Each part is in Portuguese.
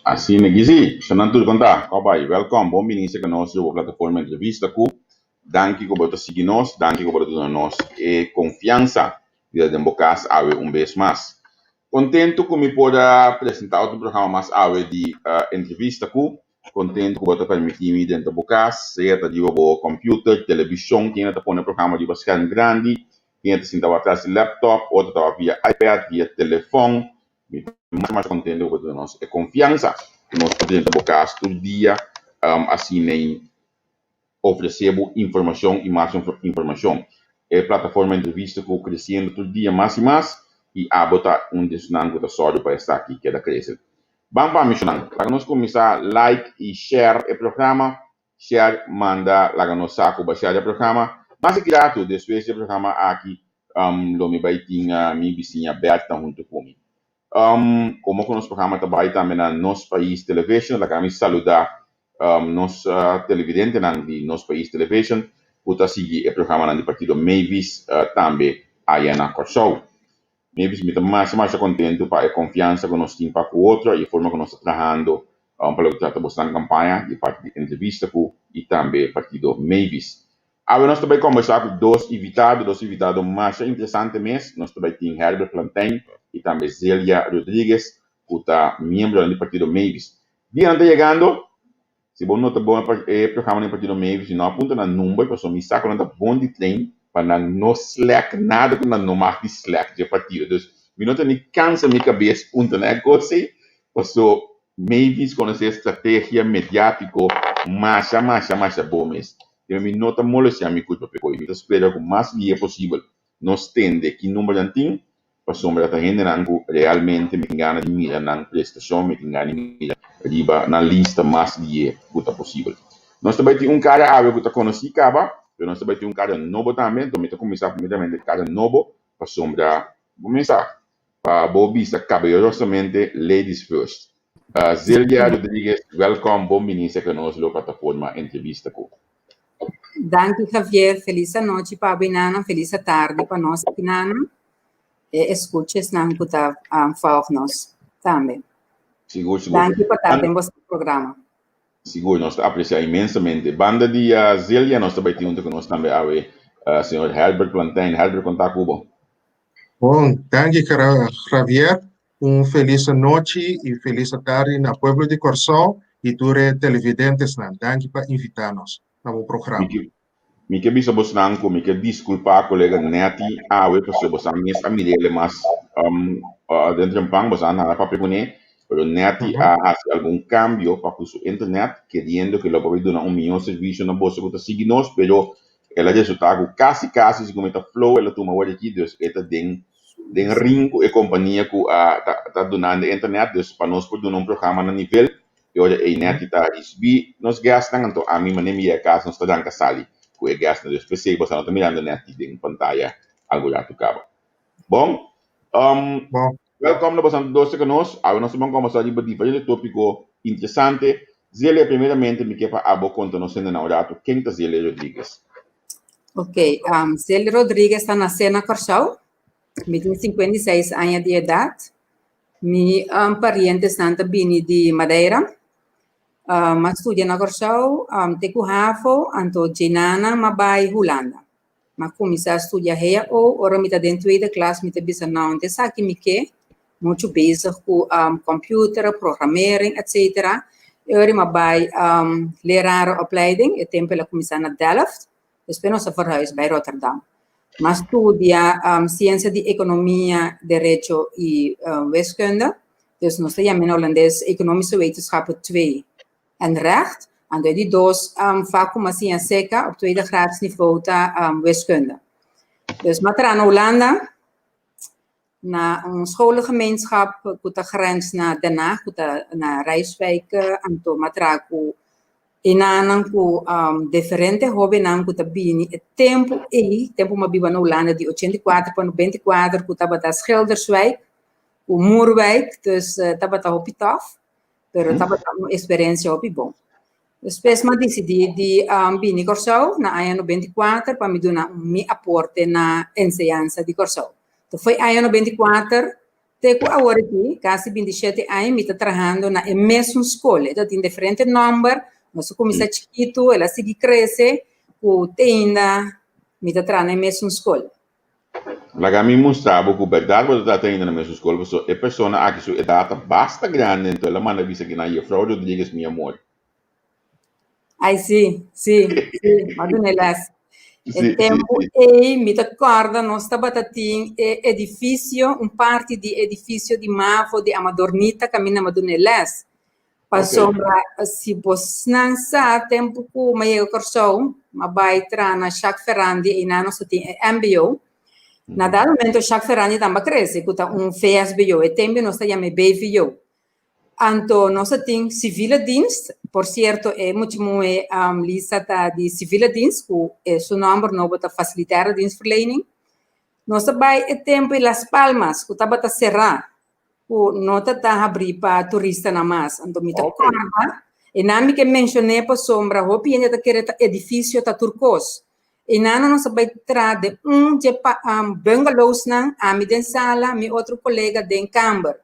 Assim, Gizi, senang tudo contar. Kabai, welcome. Bom ministro que nós a plataforma entrevista com. Danke que você seguir nós, danke que você dar nós e confiança de democracia ave vez mais. Contento que me possa apresentar outro programa mais ave de entrevista com. Contento que você permitir me dentro do casa, seja de o computer, televisão, quem está pondo programa de basquete grande, quem está sentado atrás do laptop, outro está via iPad, via telefone. Mais contento com nós é confiança que nós podemos bocar todo dia assim nem oferecemos informação e mais informação é plataforma de entrevista que crescendo todo dia mais e mais e a botar desnango da sorte para estar aqui que é da crescer vamos para a missão para nós começar like e share o programa share manda lá no saco baixar o programa mas é grato depois do programa aqui lo me vai tinha minha vizinha Berta junto comigo como que nosso programa trabalha também na nosso país television, lá kami saludar nosso televidente na nosso país television, puta seguir o programa do partido Mavis também aí na Corsou. Mavis me mais contento para a confiança que nós temos para o outro e a forma que nós estamos trabalhando para o trato de campanha de parte de entrevista com e também partido Mavis. Agora nós também conversar com dois invitados mais interessantes mesmo. Nós também temos Herbert Plantain e também Zélia Rodrigues, que é membro do partido Mavis. Dia está chegando, se você não está bom programa do partido Mavis, não aponta na número, porque me saca não está bom de trem, para não Slack, nada que não marque de Slack de partido. Então, me não tem cansa minha cabeça, ponto, né? Porque Mavis com essa estratégia mediática, mais bom mesmo. Eu me nota molestia a minha culpa, porque eu espero que o mais dia possível nós tende que número antigo para sombra da gente não realmente me engana de mira na prestação, me engana de mira riba na lista mais dia que possível. Nós também temos cara água que está conhecido, mas nós também temos cara novo também, então eu começar primeiramente cara novo para sombra começar. Para boa vista, cabelosamente, ladies first. Zélia Rodrigues, welcome, bom ministro que nós na plataforma entrevista com. Danke, Javier. Feliz noite para a Binana, feliz tarde para nós, Binana. E escuches na escuta nós também. Seguro. Danke por estar em vosso programa. Seguro, nós apreciamos imensamente. Banda de Zélia, nós também temos que nós também a senhor Herbert Plantain. Herbert, contar com bom, danke, Javier. Feliz noite e feliz tarde na Pueblo de Corsol e dure televidentes. Danke por invitar-nos ao programa. Mi que bisa bos nanko, mi que desculpa colega Neti, porque bos minhas família mas dentro de pang bos na papel pero Neti hace algum cambio para su internet, querendo que lo pueda dar melhor serviço na bolsa que sigue nós, pero ela resultado quase se comenta flow, ela toma hoje aqui, Deus, esta den ringo e companhia que tá donando internet, Deus, para nós poder dar programa no nível, e hoje a Neti tá recebi, nós gastam, então a mim manem a casa, nós tá dando sali. Que é gasto de PC, você não está mirando net em pantalla, algo já tocava. Bom, welcome na bastante doce conosco. Agora nós vamos começar a debater um tópico interessante. Zélia, primeiramente, me quer para abo conta-nos na hora, quem é Zélia Rodrigues? Ok, Zélia Rodrigues está nascendo na Corsau, me tem 56 anos de idade. Meu pariente está de Madeira. Mas estudia na Corsau, teku hafo, anto Jinana, mabai Holanda. Mas comecei a estudar aí, ora me tá dentro da classe, me tá bisa não, então sabe me que muito bezig com computer, programmering, etc. Eu mabai lerarenopleiding, het tempo ela começar na Delft, depois nós verhuis bij Rotterdam. Mas estudia ciência de economia, direito e wiskunde, dus nós temos em holandês economische wetenschappen 2. En recht, en die dos vakken assim seca op tweede graadsniveau wiskunde. Dus maar aan Hollanda, na een scholengemeenschap, de grens naar Den Haag, naar Rijswijk, en to matraku inanan ku diferente hobby nan ku tabini het tempo mabiba na Hollanda die 84 para 94 ku tabata Schilderswijk, ku Moerwijk, dus tabata hopitaf. Pero estava uma experiência muito bom. Depois, eu decidi de vir a Corsau, na ano 94, para me dar meu aporte na enseñança de Corsau. Então, foi ano 94, Teco agora aqui, quase 27 anos, me está trabalhando na mesma escola. Então, tem diferente número, nós começamos chiquito, ela segue cresce, o ainda me está trabalhando na mesma escola. Laga mi mostrava que verdade você está ainda na mesma escola, porque é pessoa aqui sua idade basta grande, então ela manda visa que na ia Frau Rodrigues meu amor. Ai, sim, Madunelas. Sim, O tempo e me recorda, nós estava tem edifício, parte de edifício de Mafo, de Amadornita, caminha Madunelas. Passou se você não sabe, tempo que o meu corso, mas vai entrar na Jacques Ferrandi e na nossa tem MBO. Na dado momento, Jacques Ferrandi também cresce, que está FSBO, e tempo nós estamos BVO. Anto nós tem civil dienst, por certo, é muito lista de civil dienst, que é o nome não para facilitar a dienstverlening. Nós vai tempo em Las Palmas, que está para cerrar, que não está abrir para turista na mais. Anto me recorda, e na me que mencionei para sombra, o piente da querer edifício ta turcos. E na nós vai trazer bungalows na a mi den sala, mi outro colega den Camber.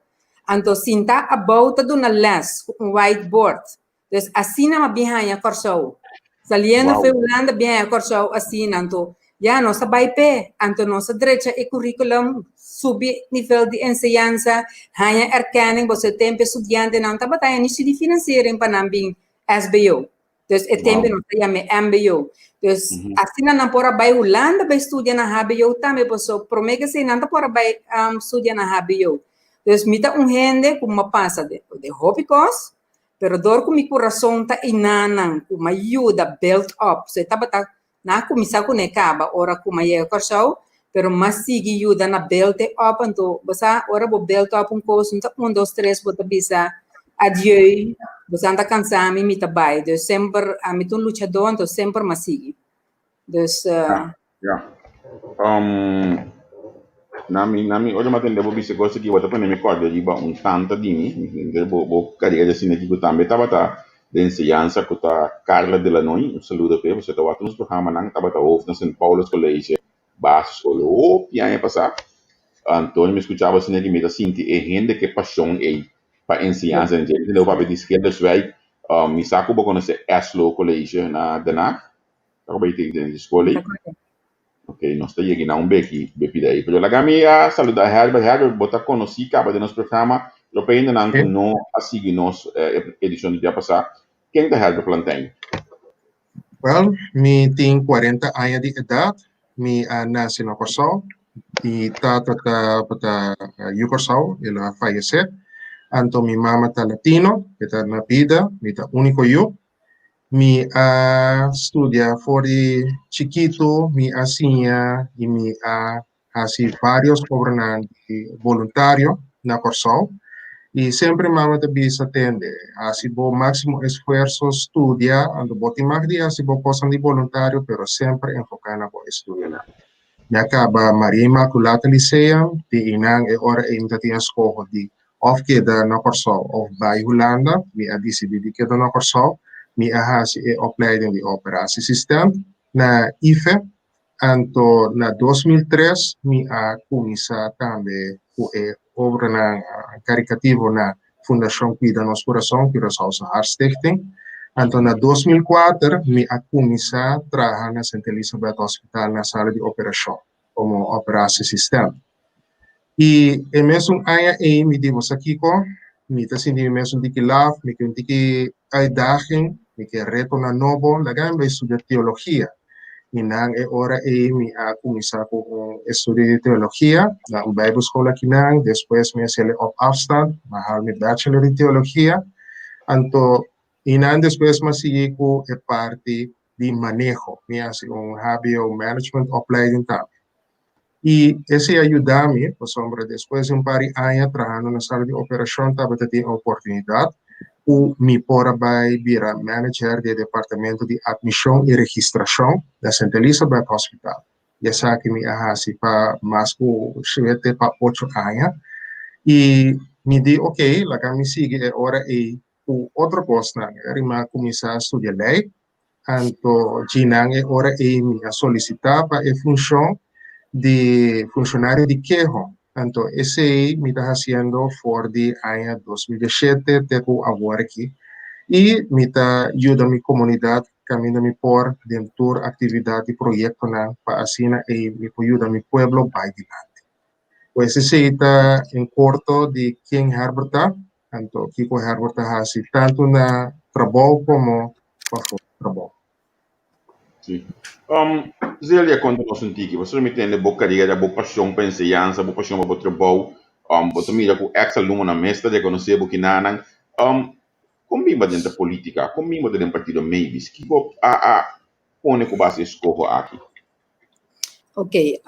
Anto sinta a volta de uma les, whiteboard. Então, assim na behind a corso. Saliendo foi Holanda behind a corso assim, anto já nossa vai pé, anto nossa direita e currículum subir nível de ensinança, hanya erkenning, você tem estudante não tá batendo nisso de financeiro para nambing SBO. Então, é tempo não se chama MBO. Então, assim não pode vai Holanda vai estudar na HBO também, posso prometer que não pode vai estudar na HBO. Então, mita gente como passa de hobbycos, pero dor com meu coração está inanang, como ajuda build up. Você tá bata na começar com necaba, ora como é corso, pero mas sigue ajuda na build up, então você ora vou build up coisa, então 1, 2, 3, bota bisa adieu, você anda cansado, me mita vai, então sempre a mita lutador, então sempre mas sigue. Então, Nami, olha matende bo bise gosta que wata pane me corda de ba tanta dini, bo carreira assim aqui que também tava de ensinança que tá Carla de la Noy, saludo pe, você tá watu nos programa nang tava off na São Paulo College, base escola, pianha passar. Antônio me escuchava assim que me da sinti e gente que paixão é para ensinança, gente, não vai de esquerda vai, me saco bo conhecer Aslo College na Denak, tá bem tem de escola. Ok, nós estamos aqui na bequi daí. Pero lagami a saludar Herbert, botar conosco acaba de nosso programa. Eu ainda não assistir nos edição de dia passar. Quem é Herbert Plantain? Well, me tenho 40 anos de idade, me nasci no Corsol, e tata para Corsol, ela faleceu. Anto mi mama tá latino, que tá na vida, me tá único eu. Me estudia fora chiquito, me asinha e me assim vários programas voluntários na Corsol. E sempre mama também se atende. Assim, o máximo esforço estudia, ando bote mais dia, assim, o coisa de voluntário, pero sempre enfocado na estudo. Me acaba Maria Imaculata Lyceum, de inang e ora ainda tem a escola de of queda na Corsol, of bij Holanda, me a decidido que na Corsol, me a opleiding de operatiessysteem na IFE, anto na 2003 me a começar também obra na caricativo na Fundação Cuida Nosso Coração, Curaçao Heart Stichting. Anto na 2004 me a começar a trabalhar na Santa Elizabeth Hospital na sala de operação como operatiesystem. E mesmo ano aí me digo aqui com me tá sentindo mesmo de que love, me que uitdaging, me que reto na novo, lagan vai estudar teologia. E nang ora me a começar com estudo de teologia, na Bijbelschool aqui nang, depois me sele op afstand, mahal me bachelor de teologia, anto e nang depois me sigue com a parte de manejo, me hace HBO management opleiding também. E esse ajuda-me, por sombra, depois de par de anos trabalhando na sala de operação, estava tendo a oportunidade, o me pora vai virar manager do departamento de admissão e registração da Santa Elizabeth Hospital. E essa que me arrasi para mais que 7 para 8 anos. E me disse, ok, lá que me sigue, agora é o outro posto, eu começar a estudar lei, então, Ginang, agora é me solicitar para a função de funcionário de queijo Entonces, ese me está haciendo por el año 2017, tengo ahora aquí. Y me está ayudando a mi comunidad, caminando por dentro de actividad y proyectos para así y me ayuda a mi pueblo para adelante. Pues ese está en corto de quién Herbert, tanto Kiko Herbert hace tanto na trabajo como para trabajo. Sì. Zélia, quando nós sentimos que você me tem boca de boa paixão para ensinança, boa paixão para o trabalho, você mira com ex-aluno na mestra, de conhecer o que nanang, como bem dentro da política, como bem dentro do partido Mavis, que vou pôr com base escola aqui. Ok,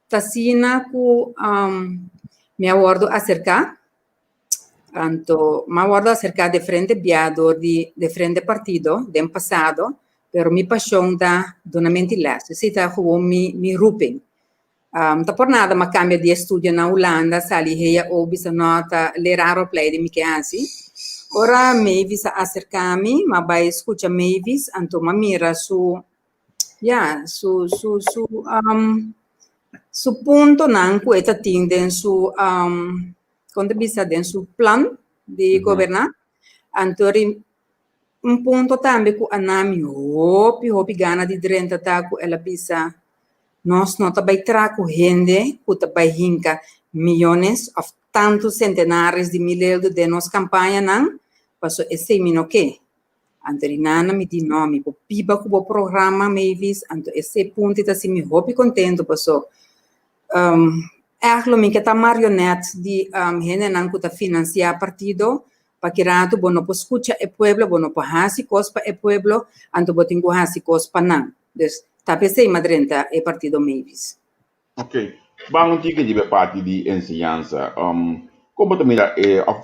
tasina ku me abordo acerca, me abordo acerca de frente viador de frente partido, de passado, pero mi paixão da donamento leste, se tá com mi roeping. Tá por nada, ma cambia de estudo na Holanda, sali heia obisa nota lerare opleiding mi que assim. Ora Mavis acerca-me, ma vai escuta Mavis, anto ma mira su punto nan ku eta tinden su quando bisa den su plan de governar, antori un punto também ku anami hopi gana de drenta ta ku ela bisa nós não também trago rende ku também hinka milhões of tantos centenares de milhares de nos campanha nan passo esse mino que Antorinana me di nome, po piba com o programa Mavis, anto esse ponto tá se me hopi contento, passo eigenlijk me que tá marionete de gente não que tá financiar partido, para que rato bono po escucha e pueblo, bono po hasi cospa e pueblo, anto botingo hasi cospa não. Des tá pensei madrenta e partido Mavis. Ok, bang tika di parte di ensinanza, como também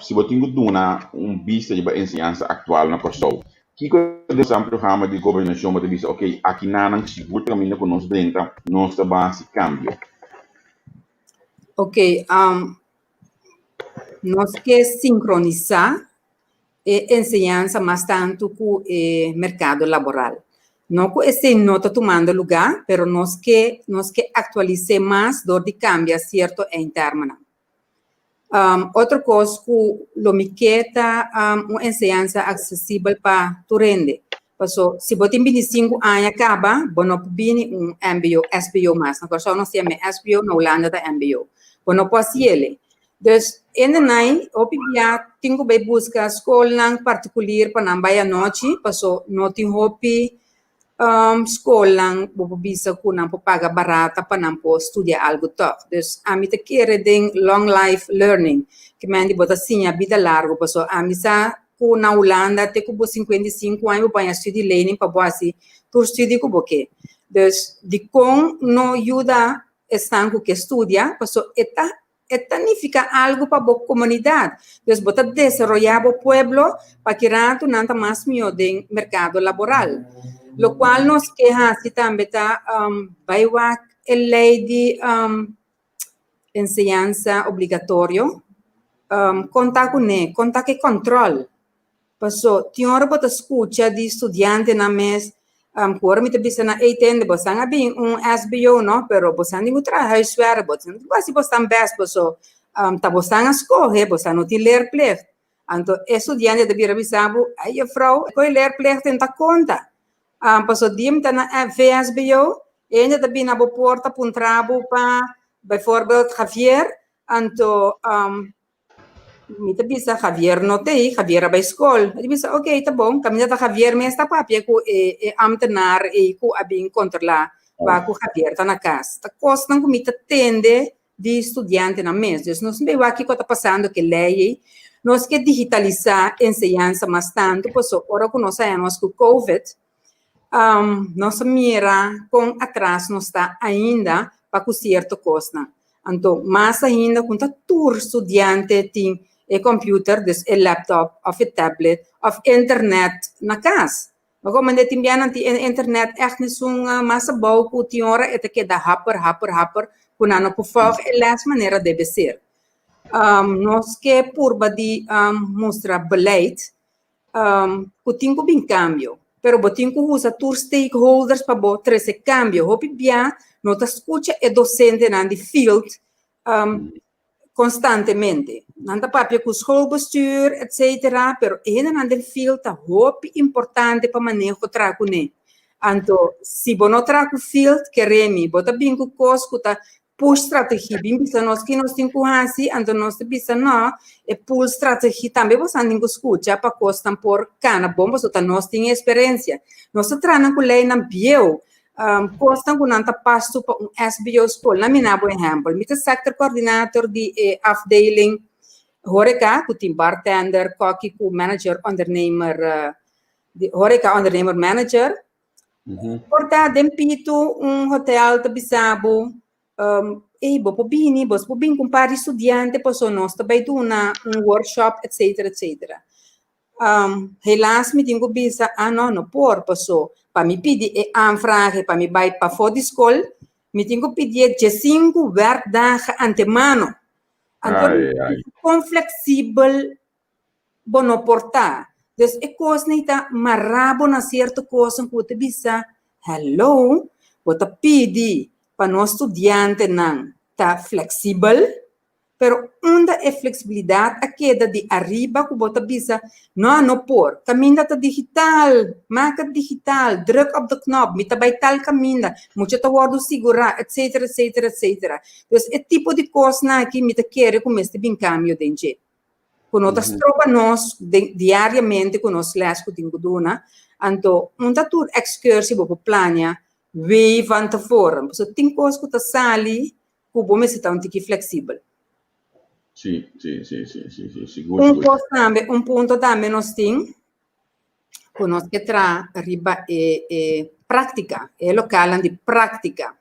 se botingo duna vista de ensinança atual na pessoa. Kiko de um programa de governação para dizer, ok, aqui não seguro caminho com nós dentro, nós base cambio. Ok, nós que sincronizar a ensinança mais tanto com o mercado laboral. Não que esse não está tomando lugar, mas nós que atualizar mais do que cambia certo em termos. Outra coisa que lo me queda uma ensinança acessível para tu rende. Passo, se você tem 25 anos acaba, não pode MBO, SBO mais. Na coisa não se chama SBO, na Holanda da MBO. Não pode ele. Então, ainda não, opia, tenho que buscar escola particular para não vai à noite, passo, não tenho hopi escola, vou bisa que não paga barata para não estudar algo top. Então, a mim te quer den long life learning, que me ande botar assim a vida larga, passo, a mim sa que na Holanda te que 55 anos para estudar learning para boa assim, tu estuda que boque. Então, de com não ajuda estanco que estudia, passo, etanifica algo para a comunidade. Então, bota desenvolver o pueblo para que rato não está mais melhor do mercado laboral. Lo qual nos queja se também está vai a lei de ensinança obrigatório conta que controle. Passou, tinha hora para escuta de estudante na mês agora me bisa na 18 você não bem SBO não, pero você não tem trabalho suave, você não vai você também passou tá você não escolhe, você não tem ler pleito. Então estudante deve revisar aí a frau coi ler pleito tenta conta. Passou dia tá na VSBO ainda deve na porta para trabalho para bijvoorbeeld Javier, então me bisa Javier não tem, Javier vai escola. Eu bisa, ok, tá bom, caminha da Javier me está papia com amtenar e com a bem controlar para com Javier tá na casa. Tá costa não me tende de estudante na mesa. Então nós não aqui que tá passando que lei, nós que digitalizar ensinança mais tanto, passou ora que nós saímos com COVID, nós mira com atraso nós está ainda para com certo costa. Então mais ainda quando todo estudante tem e computer, dus e laptop of e tablet of internet na casa. Maar como ainda tem internet echt niet zo'n massa bouw que tem hora é que dá rapper, quando não por favor é maneira deve ser. Nós que por de mostrar beleid, que tem que bem cambio, pero tem que usar todos stakeholders para botar esse cambio. Hopi bem, nós escuta é docente na de field constantemente. Nanta papia com schoolbestuur, etc. Pero ainda não tem filta hope importante para manejo trago né. Anto, se não trago field, queremos, bota bem com cosco, tá push strategia, bem bisa nós que nós temos assim, anto nós bisa não, é pull strategia também você anda com escuta para costam por cana bomba, só tá nós tem experiência. Nós trana com lei na bio, costam com nanta pasto para SBO school, na minha por exemplo, mita sector coordinator de afdeling horeca, com team bartender, koki, com manager, ondernemer, de horeca ondernemer manager. Portanto, dempito hotel de Bisabo, bopo bini, bopo bini com pari estudante, posso nós também do workshop, etc, etc. Helaas, me tenho bisa, não por, posso, para me pedir aanvragen, para me vai para fora de escola, me tenho pedir 5 werkdagen antemano. Com flexível, bono portar. Dus ik koos niet dat marabo na certo coisa que você bisa, hello, você pede para nós estudiante não tá flexível, pero onde é flexibilidade a queda de arriba que você bisa, não por, caminho tá digital, marca digital, druk op de knop, met bij tal caminho, moet je te worden segurar, etc, etc, etc. Dus é tipo de coisa na que me te quer começar bem cambio dentro. Quando nós trabalhamos diariamente com nós les que temos dona, então tour excursie para plania, we van tevoren. So tem coisas que tá sali, que bom se tá um tique flexível. Sim. Ponto também nós tem, que nós que tra riba prática, local de prática.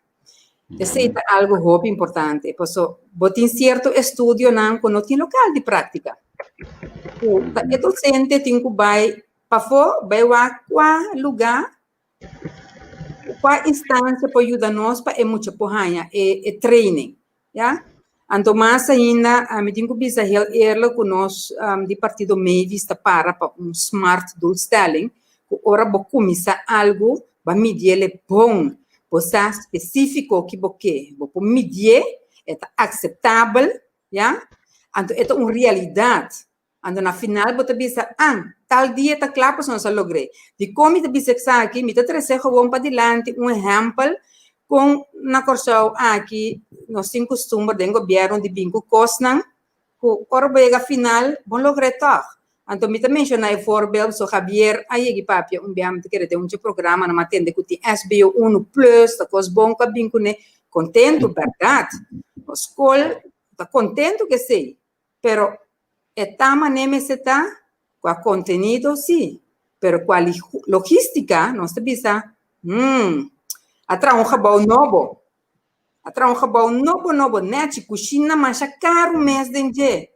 Isso é algo muito importante, porque botin certo estudo não quando tem local de prática. O docente tem que vai para fora, vai qual lugar, qual instância para ajudar nós para muito porranha, training, já? Então mais ainda, me tenho que bisa heel eerlijk com nós de partido Mavis para smart doelstelling, que ora vou começar algo, vai medir ele bom. Você específico que você medir é aceitável, já? Então é uma realidade. Então na final você pensa, tal dia está claro para nós lograr. De como você pensa aqui, me trazer gewoon para diante exemplo com na corção aqui nós temos costume de governo de bingo cosnan, que ora chega final vão lograr tal. Então me também mencionei voorbeeld so Javier aí papia biam te querer ter programa na matende que tem SBO 1 plus da cos bom que bingo né contento verdade. A escola está contento que sei, pero etama nemeseta com a conteúdo sim, pero com a logística nós te bisa atra um cabal novo net cozinha mas caro mês de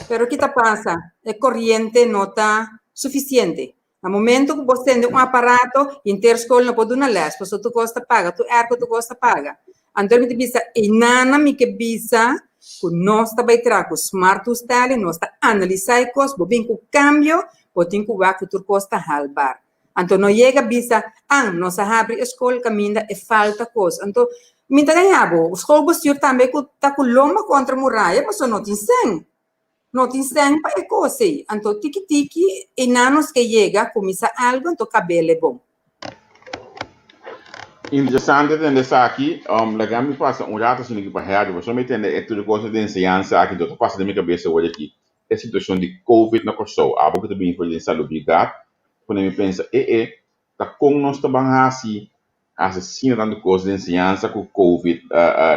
pero que está passa é corrente não está suficiente no momento que você tem aparato interescola não pode uma les porque tu custa paga tu ergo tu custa paga então me bisa e nana me que bisa que nós também trago smart style nós está analisar coisas bem com cambio pode ter que tu custa halbar então não chega bisa nós abre escola caminha e falta coisa então me tá ganhando escola bestuur também que tá com loma contra muralha mas não tem sem para coisa então tiki e nanos que chega começa algo então cabelo é bom. Interessante entender aqui, legal me passa rato assim que para rádio, você me entende é tudo coisa de ensinança aqui, então passa da minha cabeça hoje aqui, a situação de Covid na Corsou, a boca também foi de salubridade, quando me pensa, tá com nós também assim dando coisa de ensinança com Covid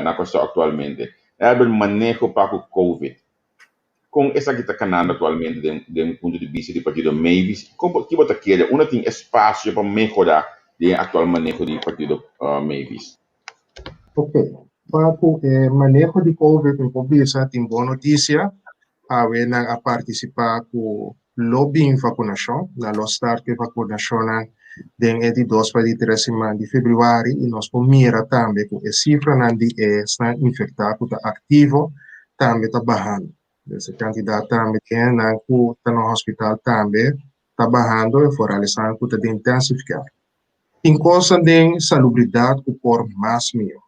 na Corsou atualmente, é o manejo para o Covid, com essa que está canando atualmente, de um ponto de vista de partido Mavis, como que você quer, uma tem espaço para melhorar de atual manejo de partido Mavis. Ok. Para o manejo de COVID em Pobisa, tem boa notícia. A participar com lobbying vacunação, na start de vacunação de 2 para 3 semanas de fevereiro, e nós mira também com a cifra de está infectado, está ativo, também está barrando. Esse candidato também está no hospital também, está barrando e fortalecendo, está intensificando. Em coisa de salubridade, o por mais meio.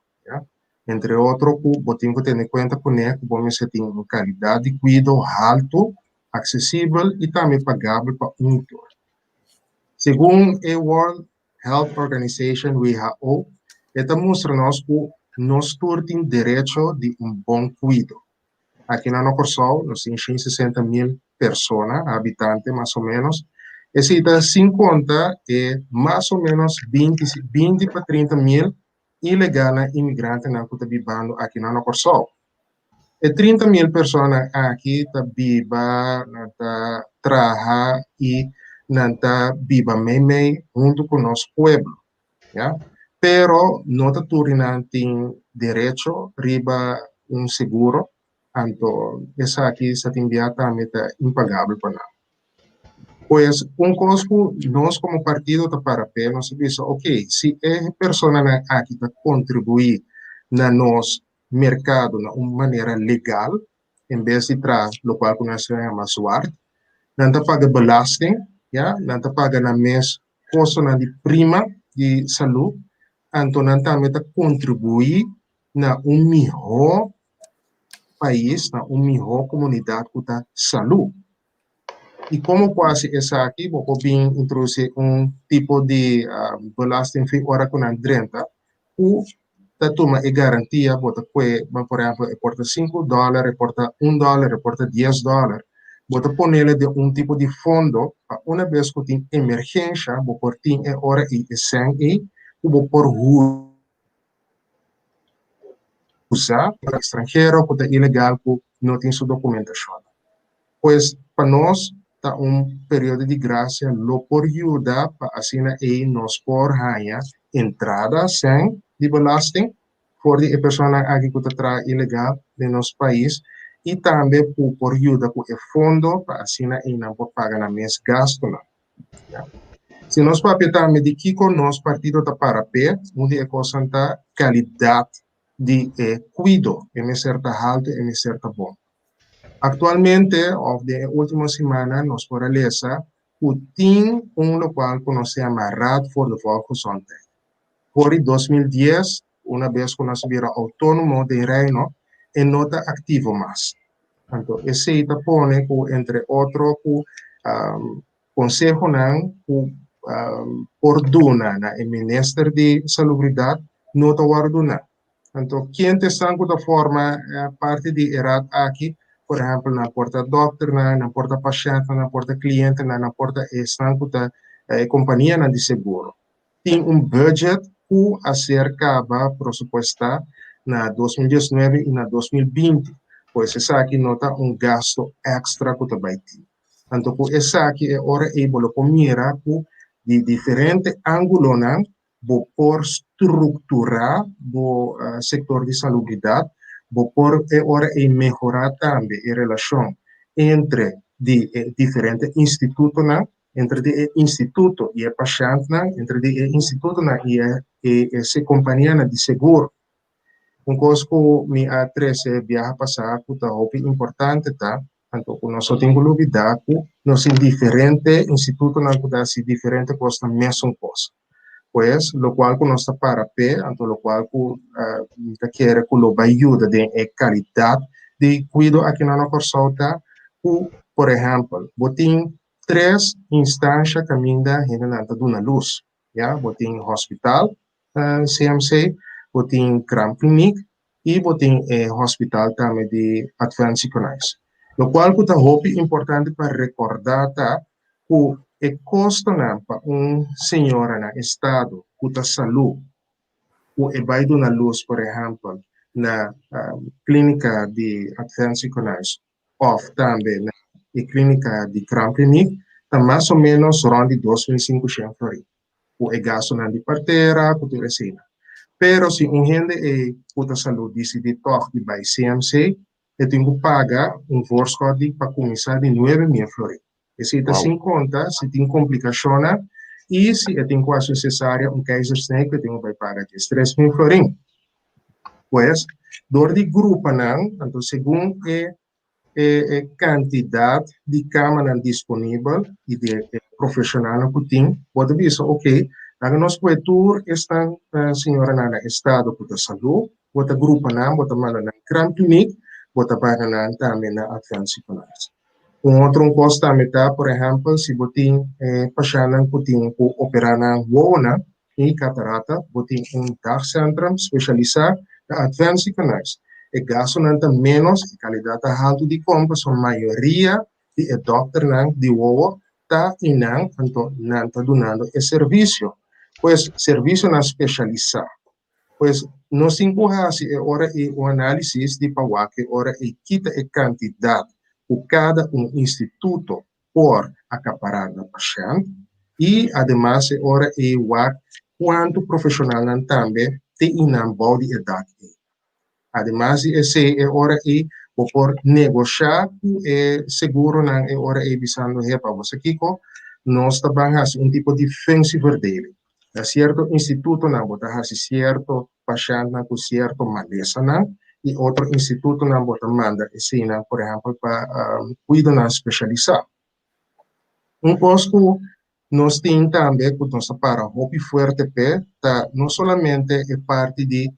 Entre outros, botem que ter em conta que você tem uma qualidade de cuidado alto, acessível e também pagável para tour. Segundo a World Health Organization, WHO, esta mostra-nos que nós temos direito de bom cuidado. Aqui na Nocorsol, nós temos 160.000 pessoas, habitantes mais ou menos. Esse dá 50 é mais ou menos 20 para 30 mil ilegais imigrantes que estão vivendo aqui na Nocorsol. E 30 mil pessoas aqui estão vivendo, trabalhando e vivendo junto com o nosso povo. ¿Ya? Pero no tienen derecho a un seguro, tanto esa aquí se envía también impagable para nada. Pues un costo, nos como partido para ver, nos dice, ok, si es persona aquí que contribuye a nuestro mercado de una manera legal, en vez de lo cual se llama SWART, no paga belasting, ya, no paga na mes costo de prima de salud, então também contribuir na melhor país, na melhor comunidade que está saúde. E como quase essa aqui, vou bem introduzir tipo de belasting fee ora com a 30, o toma e garantia, bota por exemplo, reporta $5, reporta $1, reporta $10, bota ponerle de tipo de fundo, uma vez que tem emergência, vou por tem hora e sangue, vou por usar para estrangeiro, porque é ilegal, porque não tem sua documentação. Pois, para nós, está período de graça, lo por ajuda, para assim, nós por ganhar entrada sem de belasting, por a pessoa aqui que está ilegal no nosso país, e também por ajuda com o fundo, para assim, não pode pagar na mês gasto. Se nós papelamos de que com nosso partido está para pé, onde é a qualidade de cuidado, é certa alta, é certa bom. Atualmente, na última semana, nós podemos ler que tem local que nós chama Raad voor de Volksgezondheid. Por 2010, uma vez que nós vira autônomo de reino, e não está ativo mais. Então, esse está pone que, entre outros, consejo que ordena na Ministério de Salubridade, não está ordena. Então, quem está da forma parte de errado aqui, por exemplo, na porta doctor, na porta paciente, na porta cliente, na porta estanco da companhia de seguro. Tem budget que acercava presupuestar na 2019 e na 2020, pois essa aqui nota gasto extra que vai ter. Então, essa aqui é hora able de mirar de diferente ângulo, por estruturar o setor de salubridade, por hora melhorar também a relação entre diferentes institutos, entre o instituto e o paciente, entre o instituto e a companhia de seguro. Coisa que me atreve viajar passar, que é importante, tá? Então, nós temos que olvidar que nós temos diferentes institutos, nós temos diferentes coisas, a mesma coisa. Pues, lo cual que nós está para pé, então, lo cual que quer que lo ajuda de qualidade de cuidado aqui na Nocorsol, por exemplo, tem 3 instâncias que ainda dão na luz, já, tem hospital, CMC, tem Cram Clinic e tem hospital também de Advanced Economics. Lo qual que é importante para recordar que e custo para senhora no estado de saúde, que vai dar luz, por exemplo, na clínica de Advanced Economics, ou também na clínica de Cram Clinic, está mais ou menos ronde $2.500. O gasto de parteira, que tudo assim. Pero se gente de saúde decide tocar de vai CMC, tem que pagar voorschot para começar de $9.000. Se está sem conta, se tem complicação, e se tem quase necessária keizersnee, que tem que pagar $3.000. Pois, door de grupo, então, segundo a quantidade de câmara disponível e de profissional que tem, pode dizer, ok, nós cobertura está senhora no estado de saúde, bota grupo na, bota mala na Grand Clinic, bota para na também na Advanced Economics. Outro custo também tá, por exemplo, se botin paciente que operar na wona e catarata, botin dagcentrum especializado na Advanced Economics. E gasto não tá menos, e qualidade alta de compra, são maioria de doctor não de wowo tá e não tá donando esse serviço. Pois serviço na especializado. Pois nós empurramos agora o análise de Pauá, que agora quita a quantidade por cada instituto por acaparar o paciente e, además, agora quanto profissional também tem em body idade. Además, esse agora por negociar seguro na agora visando para você Kiko, nós trabalhamos tipo de defensive dele. A certo instituto na bota certo paciente na com certo maleza na e outro instituto na bota manda ensina por exemplo para cuidar na especializado. Costo nós temos também que nós para hobby forte tá não somente é parte de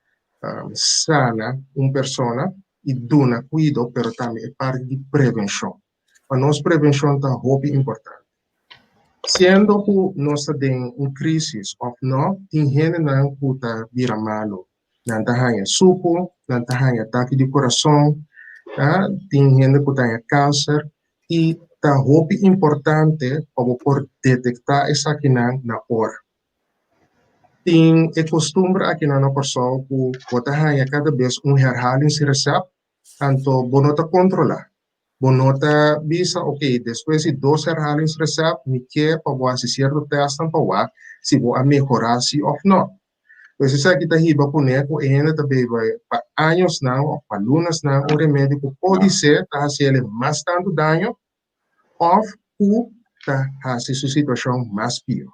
sana persona e dona cuido, pero também é parte de prevenção. Para nós prevenção tá hobby importante. Sendo que nós temos uma crise ou não, tem gente que está vira malo. Não tem suco, não tem ataque de coração, tem gente que tem câncer e está muito importante para detectar essa aqui na hora. Tem costume aqui na pessoa que pode ter cada vez herhaling se receita, então bonota controlar. Bonota bisa, ok, depois de 2 herhalings receita, me quer para você certo teste para se vou melhorar se ou não. Pois isso aqui está riba com eco e ainda também vai para anos não, ou para lunas não, o remédio pode ser tá se ele mais tanto dano ou tá se sua situação mais pior.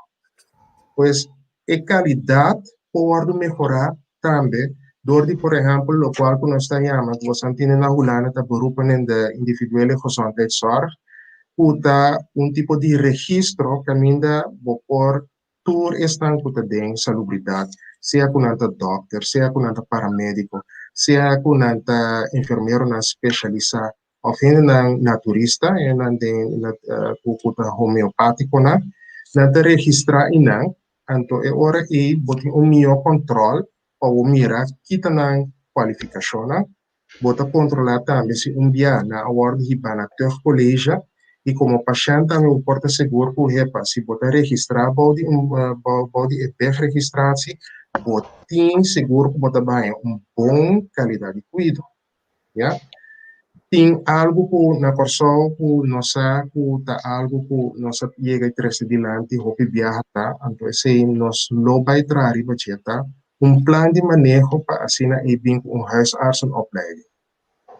Pois a qualidade pode melhorar também. Door por exemplo, lo qual que nós chamamos, que você tem na Holanda, está beroepen de individuele gezondheidszorg, puta tipo de registro que ainda por tour estão puta de salubridade, seja com anta doctor, seja com anta paramédico, seja com anta enfermeiro na especialista, ou ainda na naturista, e na puta homeopático na registrar inang, anto é hora e botar melhor controle para mirar kita na qualificação, bota controlar também se dia na award hibana ter colégio e como paciente também importa seguro que hepa se bota registrar body registratie botin seguro que bota bem bom qualidade de cuidado, já tem algo que na pessoa que nossa que tá algo que nossa chega e traz adiante hope viaja tá então esse nos lo vai trazer budgeta plano de manejo para assinar e bem huisartsenopleiding.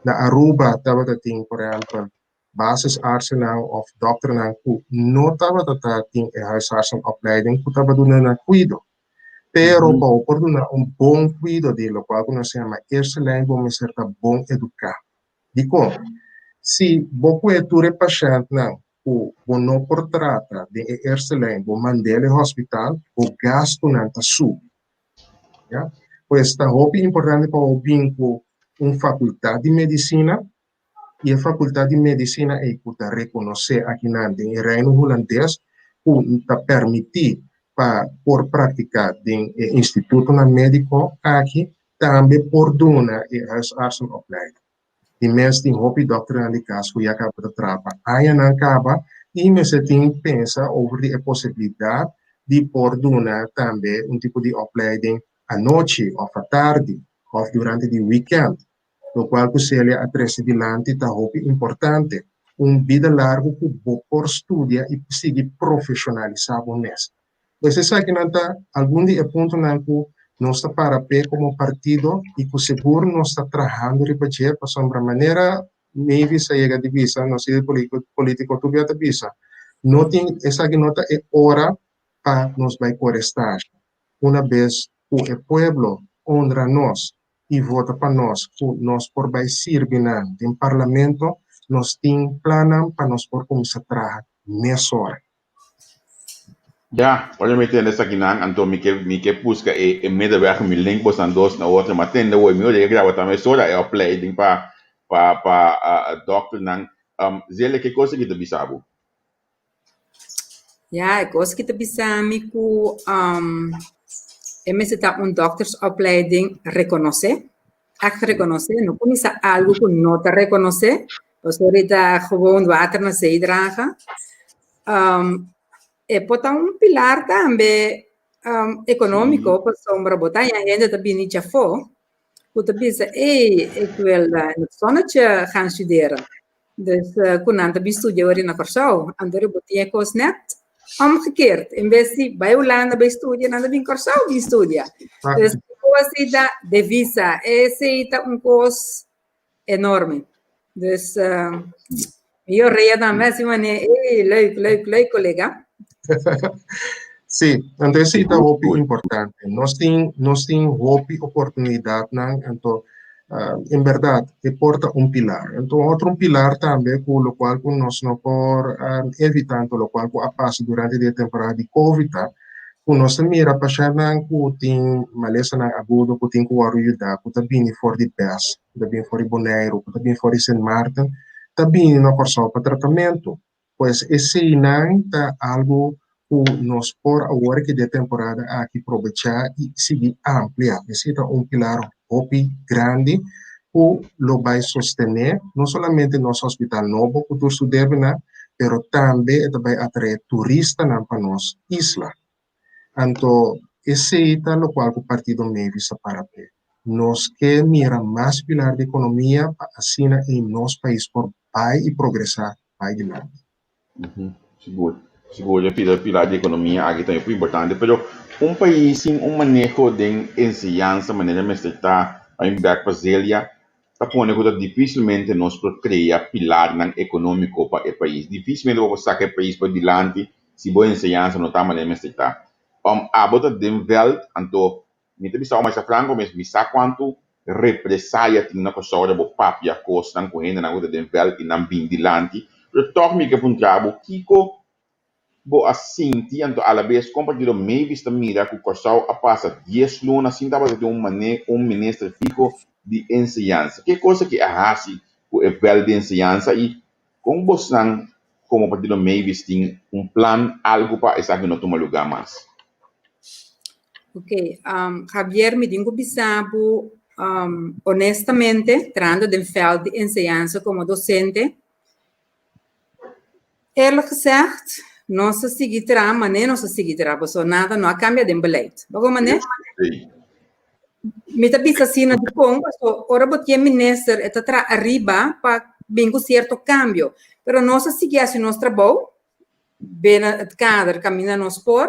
Na Aruba estava tem por exemplo basisartsenal of doctoral que não estava tem huisartsenopleiding que estava dando cuido. Pero para dar bom cuido de lo qual nós chama eerste lijn vamos ser bom educar. Dico, se você é paciente não, o não por trata de eerste lijn, o mandele hospital, o gasto não está sub. Ja? Pois está muito importante para o vínculo faculdade de medicina e a faculdade de medicina é que está reconhecer aqui no Reino holandês que está permitir para por praticar em instituto médico aqui também por donar e huisartsenopleiding. Die mensen die hobby doctor aan die kaas voor je acaba de trapa. Ayan acaba e mensen die pensa over die possibilidade de por donar também tipo de opleiding à noite ou à tarde ou durante o weekend. Lo qual seria a trece de lante está hobby importante. Vida largo que por estudia e seguir profissionalizado nessa. Pois isso aqui não está algum dia ponto não nós está para pé como partido e que seguro nós está trabalhando de budget para sombra maneira maybe sair de visa não sei político tu via de visa não tem essa que nota é hora para nós vai corestar uma vez o pueblo honra nós e vota para nós por vai servir no parlamento nós tem plano para nós por começar a trabalhar nessa hora. Ja, olha me tende essa aqui nan, então me que busca e medewerker me link bos aan dos na outra, mas tende o meu de grava também só é opleiding para doctor nan, zele que coisa que tu bisabo. Ja, ik was kita bisa miku MST doktersopleiding reconoce. Echt reconoce. No kun isa algo kun no te reconoce. Dus ahorita gewoon water na zee dragen. E pota un pilar tambe economico, per sombra botaglia gente da bini già fo. Kuta bisa ik wil in het zonnetje gaan studeren. Dus kun aan de studie waarin ik Curaçao. Andere botia koos net omgekeerd. In Bessie, bij Holanda bij studie, en dan ben ik Curaçao bij studie. Dus koos da de visa, esse un koos enorme. Dus io reda messi mane, leuk collega. Sí, entonces sí está muy importante. Nos tiene oportunidad, entonces, en verdad, importa un pilar. Entonces, otro pilar también, con lo cual nos no por evitando lo cual pasa durante la temporada de COVID, nos mira para que tem malesa na agudo, que tem que ayudar, que também for de pés, também for de Bonaire, que também for de Saint Martin, também não passou para tratamento. Pues esse não é algo que nos por agora que de temporada aqui aproveitar e seguir ampliar. Esse é pilar grande que lo vai sostener, não somente nosso hospital novo, que tu deve, pero também vai atrair turistas para nossa isla. Então, esse é o qual o partido me visa para ver. Nós que mira mais pilar de economia, assim em nosso país, por pai e progressar, pai de nada. Seguro, pilar de economia aqui também é importante, mas país sem manejo de enseñanza, maneira de está a enviar para Zélia, está pondo que dificilmente nós criar pilar econômico para o país. Dificilmente vamos sacar o país para diante se boa enseñanza não está maneira de está. Abota den Welt, então, me bisa mais a franco, mas me sa quanto represalia tem na pessoa de papia costa na corrente na outra den Welt e na bindilante. Pero toch me que puntrabo kiko bo assim, então a la vez compartilho meio vista mira que o Curaçao a passa 10 lunas assim tava de um ministro fijo de enseñanza. Que coisa que arrasi o Welt de enseñanza e com bosan como partido meio visting plan algo para essa que não toma lugar mais. Ok, Javier, me digo bisabo, honestamente, tratando del veld de enseñanza como docente, eerlijk gezegd, não se seguirá, mas nem não se seguirá, porque nada não cambia de beleid. Waarom né? Me tá bisa assim na dipong, so ora botia minister eta tra arriba para bingo certo cambio, pero não se seguir assim nosso trabalho, bem het kader caminha nos por.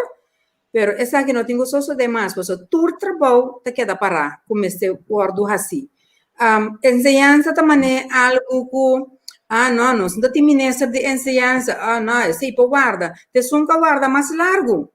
Pero essa aqui não tenho só demais, porque todo trabalho te queda para como este gordo assim. Enseñanza também é algo que, não, não tem ministro de enseñanza, não, esse aí guarda, te sunca guarda mais largo.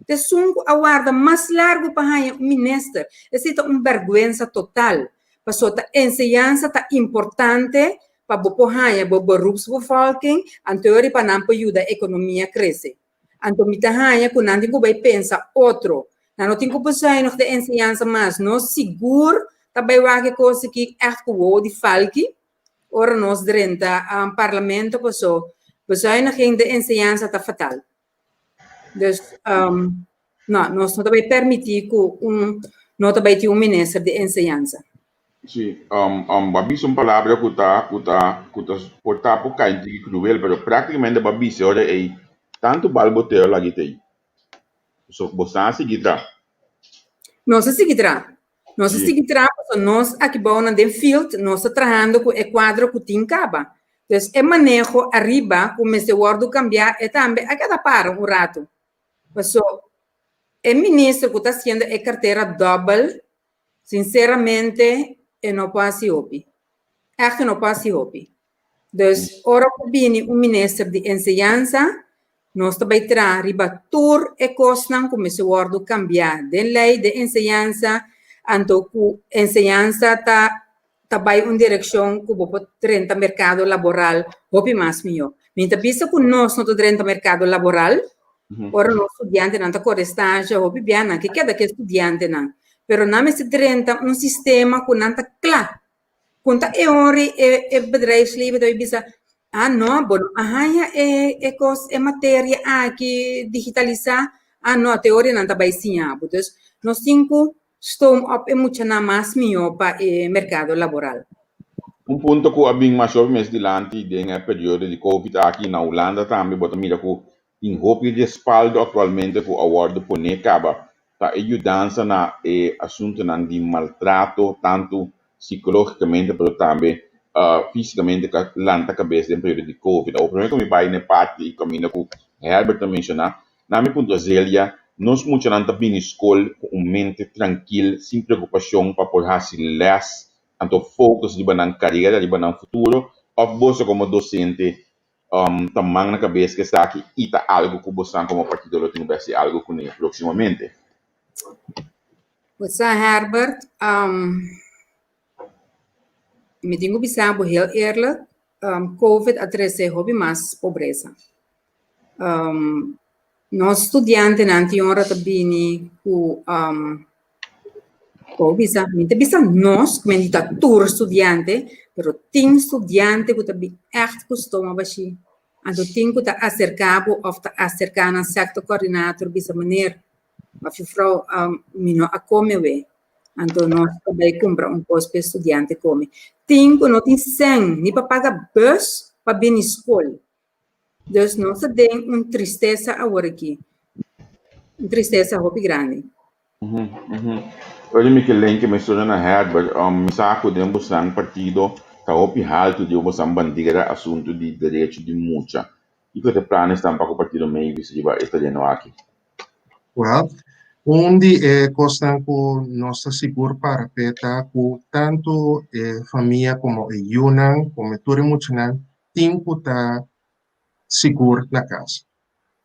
Te sunca guarda mais largo para o ministro. Esse é vergüenza total. Porque a enseñanza é importante para a beroepsbevolking, en teoria para não ajudar a economia a crescer. Então, me tahanha que não tenho que pensar outro. Não tenho que pensar nog de enseñanza mais. Nós seguro também vai coisa que é que de falque. Ora nós drenta parlamento passou. Pensar nog de enseñanza tá fatal. Dus não, nós não também permitir que não também tenha ministro de enseñanza. Sim, babi são palavras que tá portar por cá em cruel, pero praticamente babi se olha aí tanto balboteo lagi tem. So bosan seguirá. Não se seguirá. Não se seguirá, porque nós aqui vamos no field, nós estamos trabalhando com o quadro que tem caba. Então, é manejo arriba, como esse word cambiar, e também a cada para rato. Porque o ministro que está fazendo a carteira double, sinceramente, não pode ser opi. É que não pode ser opi. Então, ora que vem ministro de enseñanza, nós também traz riba tour e costan como se word cambiar de lei de enseñanza, então que enseñanza tá vai uma direção que o 30 mercado laboral hopi mais melhor. Então pensa que nós não 30 mercado laboral, Ora no estudiante não está com estágio, ou bibiana, que cada que estudiante não. Pero não me se trenta um sistema que não está claro. Quando é hora é bedrijfsleven, dat je bisa, não, bom, é matéria que digitalizar, não, a teoria não está bem ensinada. Então, nós temos que muito mais melhor para o mercado laboral. Ponto que abbiamo mais jovens dilante nel periodo di Covid aqui na Holanda também, bota mira que em roupa de respaldo atualmente que o award pone acaba tá ajudando na assunto de maltrato tanto psicologicamente mas também fisicamente que lanta cabeça no período de Covid. O primeiro que me vai na parte e caminho que Herbert mencionar, na minha ponto Zélia, nós muito não tá bem escola com mente tranquila, sem preocupação para poder fazer less então focus di ba ng carreira, di ba ng futuro, of você como docente, tamang na cabeça que está aqui, ita algo que você como partido lo tem ser algo com ele proximamente. Você, Herbert, me tenho pensado heel eerlijk, COVID atrese hobby mais pobreza. Nós estudiantes não temos também bisa nós, como tour estudante, pero tem estudante que também echt costuma baixi. Então tem que acercar ou acercar na sector coordenador bisa maneira, mas frau mino a come we. Então nós também compra coisa para estudante come. Tem que não tem sem nem para pagar bus para vir na escola. Então nós tem tristeza agora aqui, tristeza hobby grande. Olha, Miquelin, que menciona na Herbert, me saco de um partido que o alto de uma bandeira assunto de direito de mucha. E que planos estão para o partido meio se vai italiano aqui? Well, onde costan com nossa seguro para peta com tanto família como Yunan, como tudo muito tem que estar seguro na casa.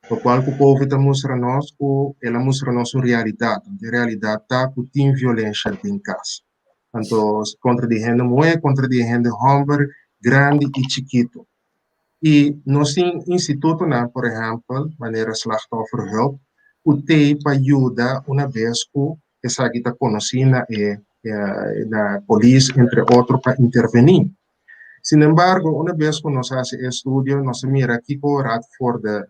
O qual o Covid mostra nós que ela mostra nossa realidade. A realidade está que tem violência em casa. Então, contra de gente mulher, contra de gente homem, grande e chiquito. E nós temos instituto, por exemplo, maneira slachtofferhulp, que tem para ajudar uma vez que essa aqui está conhecida na polícia, entre outros, para intervenir. Sin embargo, una vez que nos hace estudio, nos mira que o Raad voor de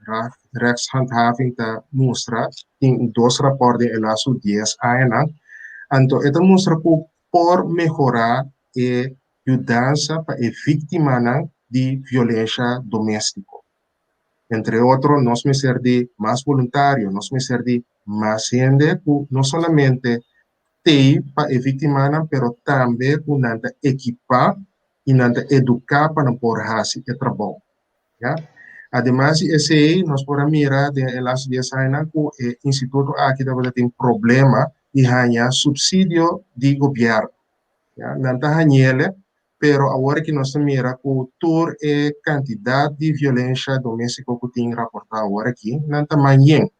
Rechtshandhaving te mostra in 2 rapporti en las 10 años. Entonces, esto muestra que por mejorar la ayuda para las víctimas de violencia doméstica. Entre otros, nos me ser de más voluntario, nos me ser de más gente, no solamente para las víctimas, pero también para equipar e não educar para poder fazer o trabalho. Además, esse nós podemos mirar nas 10 anos que o Instituto aqui tem problema de ganhar subsídio de governo. Não está ganhando, pero agora que nós miramos que toda a quantidade de violência doméstica que tem reportado agora aqui, não está ganhando.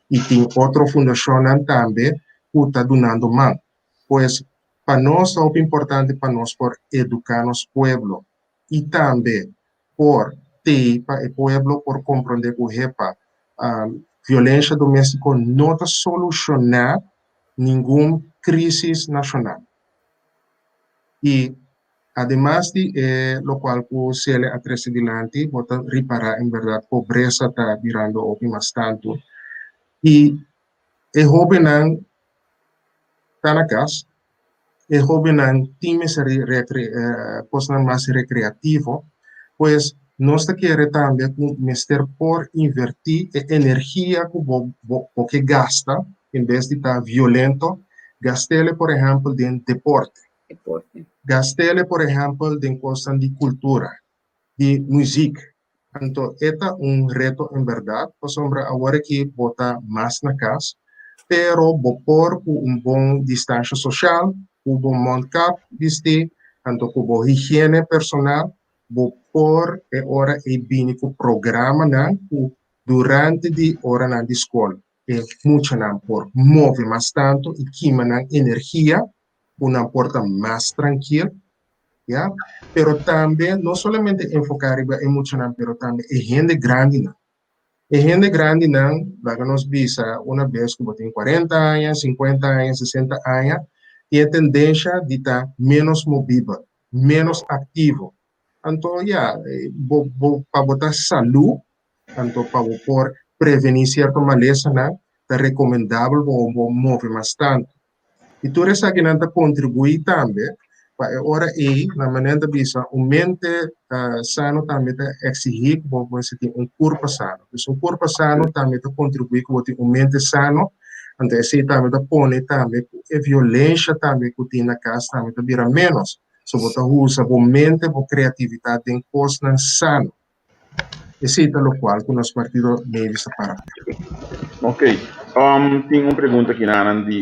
E tem outra fundação também que está dando mão. Pois, para nós é importante para nós por educar nosso povo e também por ter para o povo por compreender que a violência doméstica não está solucionar nenhuma crise nacional. E además de lo qual que se le atrese dilante, bota reparar em verdade pobreza está virando bastante e o jovem não está na casa. El joven tiene cosas más recreativo, pues nos quiere también meter por invertir energía que gasta, en vez de estar violento, gastarle, por ejemplo, en deporte. Gastarle, por ejemplo, en cosas de cultura, de música. Entonces, este es un reto en verdad, pues hombre, ahora que bota más na casa, pero por bom distancia social, o bom mondkap viste, tanto como higiene personal, por hora e bine com programa durante de hora na escola. Muito não por move mais tanto e queima na energia, uma porta mais tranquila, pero também não somente enfocar em muito não, pero também é gente grande não. E gente grande não, lá nos visa uma vez que tem 40 anos, 50 anos, 60 anos, tem tendência de estar menos movível, menos ativo. Então, para botar saúde, então, para por prevenir certa maleza, né, é recomendável mover bastante. E tudo isso aqui não contribui também para ora na maneira de bisa o mente sano também exigir que você tenha corpo sano. Então, um corpo sano também contribui que você tenha mente sano. Então, esse também põe também a violência também que tem na casa também vira menos. So, você usa a mente, a criatividade em coisas sano. Esse é o qual que nós partido meio vista para. Ok. Tenho uma pergunta aqui na de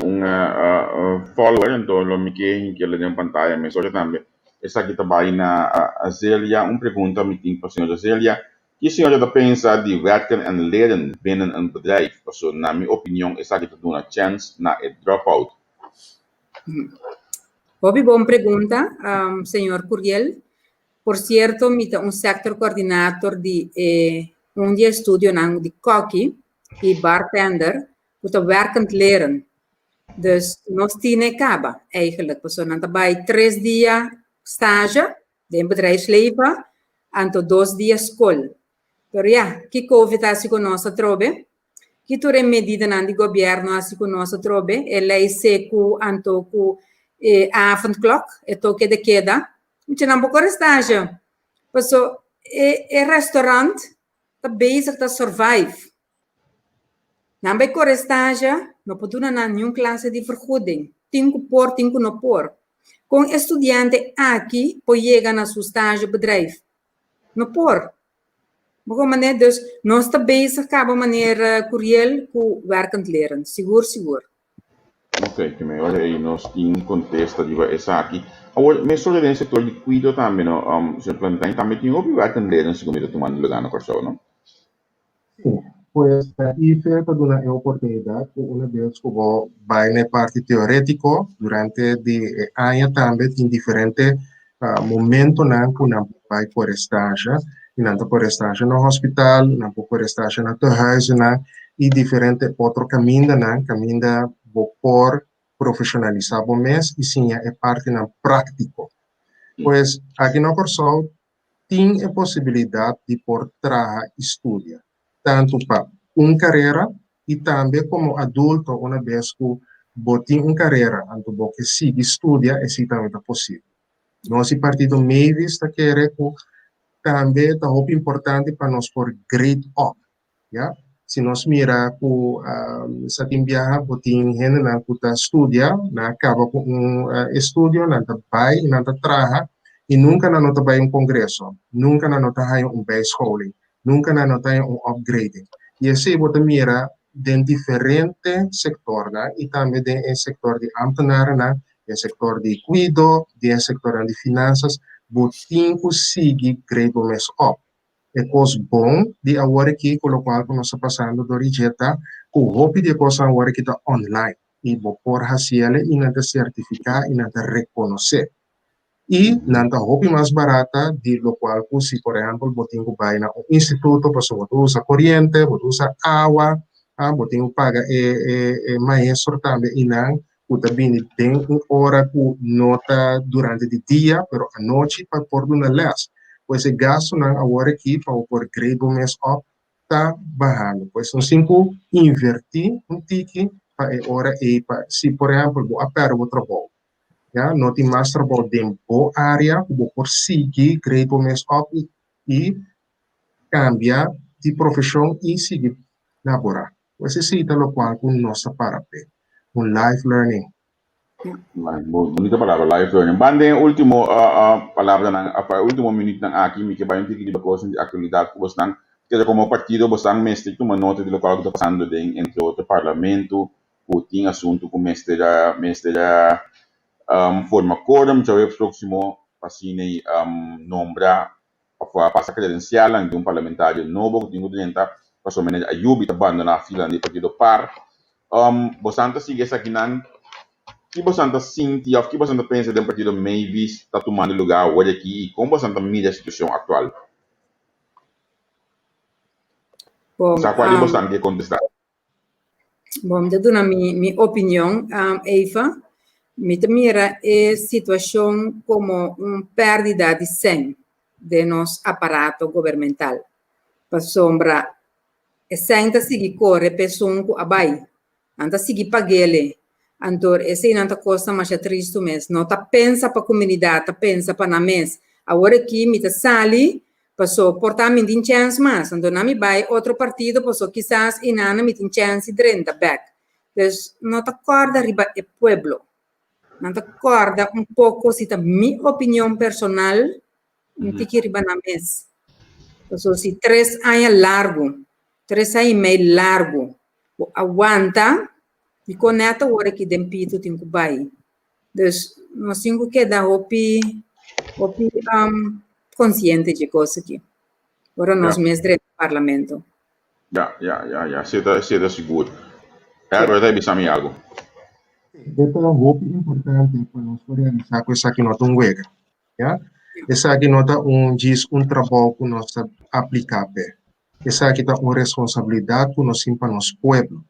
follower, então lo me que ele tem pantalla, mas hoje também. Essa aqui também na Azélia, uma pergunta me tem para a senhora Azélia. Que a senhora pensa de werken en leren binnen een bedrijf? So, na minha opinião, essa aqui tem uma chance na dropout. Boa pergunta, senhor Curiel. Por cierto, mi un sector coordinator di un dia studio de koki e bartender, moet werkend leren. Dus nos tiene kaba eigenlijk. Dus dan bij 3 dias stage in bedrijfsleven en tot 2 dias school. Pero ja, que COVID assim conosco trobe, que tu medida nan di governo assim conosco trobe, e lei seco anto ku avondklok, e toque de queda, não não pouco stage. Passo e restaurant tá bezig te survive. Na bij stage, não pode dar nenhuma classe de vergoeding. Tinco por, tinco no por. Com estudante aqui, pode chegar na sua stage bedrijf. No por. Maar maneer dus, nós está bezig, acaba maneer Curiel, com werkend leren. Seguro. Ok, que me olha aí, nós temos contexto de essa aqui. Agora, me só no setor de cuido também, não? Se plantar, também tem outro werkend leren, segundo eu tomando lugar na corção, não? Sim, pues IFE está dando a oportunidade, uma vez que vai na parte teórica, durante de año também tem diferente momento na que não vai por estágio, e não por estágio no hospital, não por estágio na huis, e diferente outro caminho, caminho por profissionalizar o mês, e sim, é parte na prático. Pues aqui no Corsol tem a possibilidade de por trabalhar e estudar, tanto para uma carreira e também como adulto, uma vez que você tem uma carreira, então você sigue estuda, esse também é possível. Nosso partido meio está querendo que também é muito importante para nós por grade up, já? Se nós mirar que se tem viajar, você tem gente que está estudando, acaba com estudo, não vai, não trabalha, e nunca na nota vai um congresso, nunca na nota vai um base schooling, nunca na nota vai um upgrading. E assim você mira em diferentes setores, e também em setor de ambtenaar, em setor de cuido, em setor de finanças, você consegue grade mais up. É coisa bom de agora que com o qual nós estamos passando do Rigeta, com o hope de coisa agora que está online, e vou por racial e não certificar e não reconhecer. E não hope mais barata de lo qual, se por exemplo, você tem que ir na um instituto, você usa corrente, você usa água, você tem que pagar maestro também, e não, você tem uma hora que nota durante o dia, mas à noite para pôr uma less. Pois o gasto não agora aqui para por grade mês up está barrando. Pois não cinco invertir ticket para hora e para se por exemplo vou apertar o trabalho, já não tem mais trabalho dentro da área, vou por seguir grade mês up e cambiar de profissão e seguir laborar. Pois esse é o qual com nossa parapé, life learning. Bonita palavra, life learning. Bande último palavra último minuto ng aqui, me que vai ter que debater de atualidade que você que como partido você mestre uma nota de local que está passando entre outro parlamento, o tem assunto com mestre forma quórum, já é próximo assim nombra passa credencial de um parlamentário novo que tem que tentar para somente ajuda a abandonar a fila de partido par. Você sigue essa aqui que você sente, o que você pensa de um partido maybe está tomando lugar hoje aqui e como você mira a situação atual? Bom, Sa quali bostan que contestar. bom, de dar minha opinião, Eva, me mira a situação como uma perda de sangue de nosso aparato governamental. Para sombra, e sangue seguir corre pessoa que abai, anda seguir pagele. Então, essa é a coisa mais triste mesmo. Não tá pensa para a comunidade, tá pensa para na mês. Agora aqui, me tá sali, passou portamento em chance mais. Então, não me vai outro partido, passou quizás e não me tem chance de renda back. Então, não tá corda riba é pueblo. Não tá corda um pouco, se tá minha opinião personal, não tem que riba na mês. Passou se 3 anos largo, 3 anos e meio largo, aguanta, e conecta agora que dempito tem que vai. Então, nós temos que dar consciente de coisa aqui. Agora nós mestres do parlamento. Ja. Zit seguro. Herbert, hai bisogno di algo? Ito ang hope importante para nós realizar com essa aqui nota um wega, ya? Essa aqui nota diz trabalho que nós aplicar pe. Essa aqui tá uma responsabilidade que nós temos para nosso povo.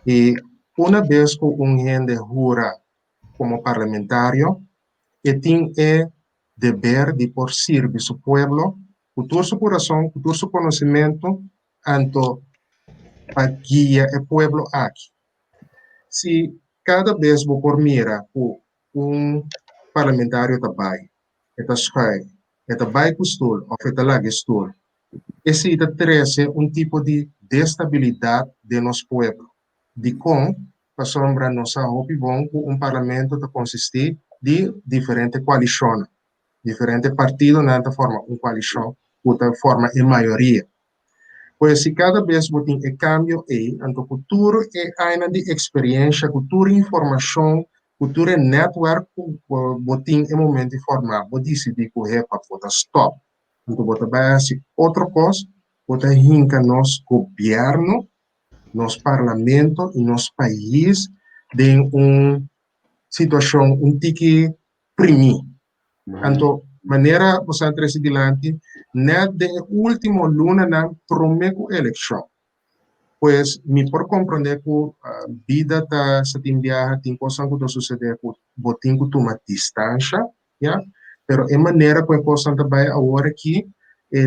E uma vez que gente jura como parlamentário, e tem dever de por servir seu povo, com todo seu coração, com todo seu conhecimento, anto para guiar o povo aqui. Se cada vez vou por mira parlamentário trabalha, eta schai, eta vai custul, ou eta lag estul, esse ita trece tipo de destabilidade de nosso povo. De com, para sombra nossa opinião, que parlamento te consiste de diferente coalição, diferente partido nada forma coalição, que forma a maioria. Pois se cada vez botem cambio anto futuro ainda de experiência, cultura informação, cultura network, botem momento de formar, vou decidir que para botar stop. Então botar base outra coisa, botar rinca nosso governo, nosso parlamento e nosso país de situação tique primi. Então maneira você trazer adiante na de último luna na prometo eleição. Pois me por compreender que a vida tá se tem viaja tem coisa que suceder que botin que toma distância, já? Pero é maneira que a coisa também agora aqui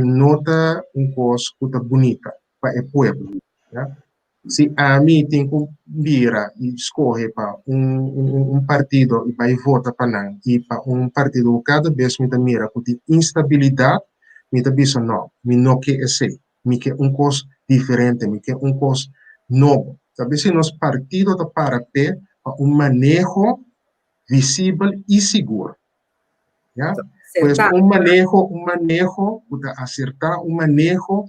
nota coisa que tá bonita para o povo, já? Se a mim tem que vira e escolher para partido e vai votar para não, e para partido cada vez me mira que tem instabilidade, me pensa não, me não quer esse, me quer coisa diferente, me quer coisa novo. Sabe se nosso partido está para ter manejo visível e seguro, já? Pues un manejo, para acertar manejo,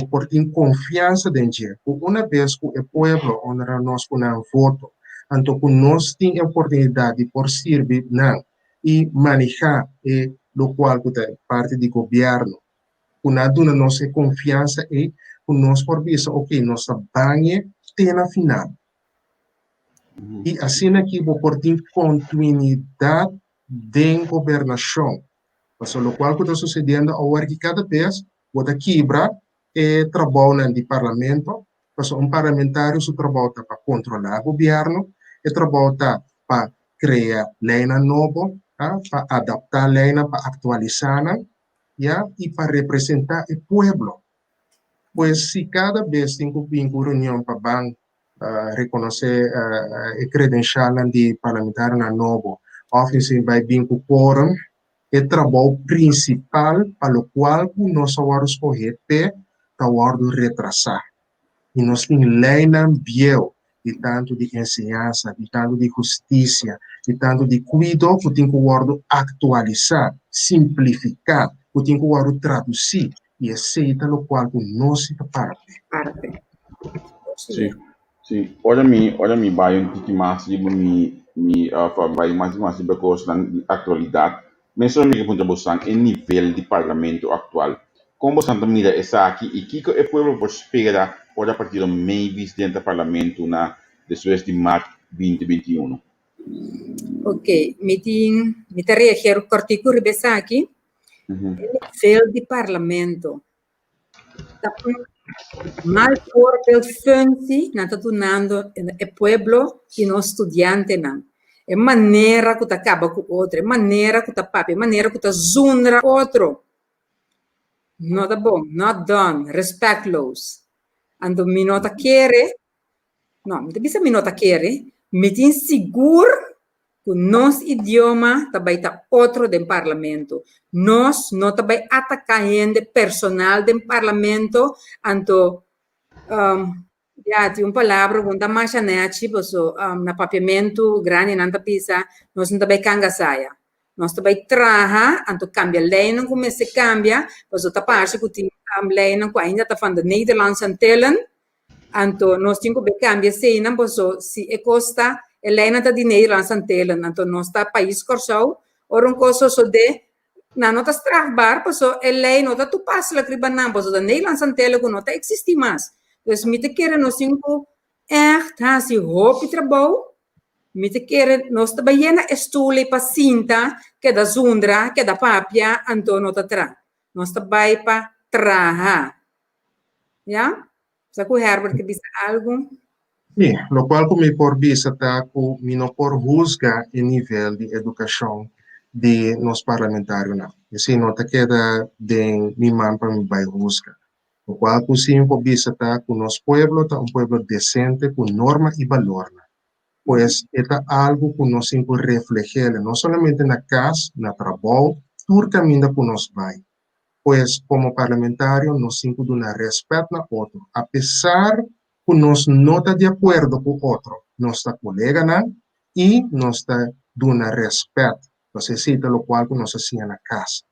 por ter confiança dentro. Uma vez que o povo honra nós com um voto, então que nós temos a oportunidade de por servir não e manejar o qual é parte do governo, que nós dá nossa confiança e que nós por visa, ok, nossa banha tem na final. E assim aqui por ter continuidade de governação. Então, o qual está sucedendo agora que cada vez bota quebra trabalho no parlamento, então parlamentário seu trabalho para controlar o governo, trabalho para criar lei nova, para adaptar a lei, para atualizar, e para representar o povo. Pois se cada vez tem que vir uma reunião para reconhecer a credencial de parlamentário novo, office vai vir com quórum, é o trabalho principal para o qual nós vamos escolher para retrasar. E nós temos lei na bio, de tanto de ensinança, de tanto de justiça, de tanto de cuidado, que tem que atualizar, simplificar, que tem que traduzir, e aceita o qual nós estamos parte. Sim. Olha me vai pouco mais de vai mais de coisa na atualidade. Mas só me pergunta em nível de parlamento atual, como você mira essa aqui e que o povo espera para o partido mais dentro do parlamento na depois de março 2021? Ok, me te reagir cortico ribesa aqui. Nível de parlamento. mal voorbeeld functie na tatunando e pueblo e no estudiante nan. É maneira que acaba com outro, é maneira que papi, é maneira que zundra outro. Not bom, not done, respectless. Ando mi nota quere, no, mi bisa mi nota quere, mi tin seguro que nos idioma também tá outro do parlamento. Nós não também atacando personal do parlamento, anto já tem uma palavra quando a marcha neati, posso na papiamento grande nanta pisa, nós não também canga saia. Nós também traha, anto cambia lei não começa a cambia, posso tá parte que tem lei não ainda tá falando Nederlands en tellen, anto nós temos que cambia se não posso se é costa Elena tá de Nederlands en tellen, anto nós tá país corsau, ora coisa só de na nota strafbar, posso lei nota tu passa la cribanam, posso da Nederlands en tellen que não tá existe mais. Dus met de keren nos cinco echt has je hoop trabalho. Met de keren nos te bayena estule pacinta que da zundra que da papia antono tatra. Nos te bay pa traha. Ja? Saco Herbert que diz algo? Sim, lo qual me por vista tá com me não por juzga o nível de educação de nos parlamentários não. E se não tá queda de mi man para me vai juzga. O qual sim por vista tá com nosso pueblo tá pueblo decente com norma e valor. Pues é algo que nós temos que refletir, não somente na casa, na trabalho, todo caminho que nós vai. Pues como parlamentário nós temos que dar respeito ao outro, apesar que nós não está de acordo com o outro, nós está colega não e nós está dando respeito. Você cita o qual que nós fazemos na casa.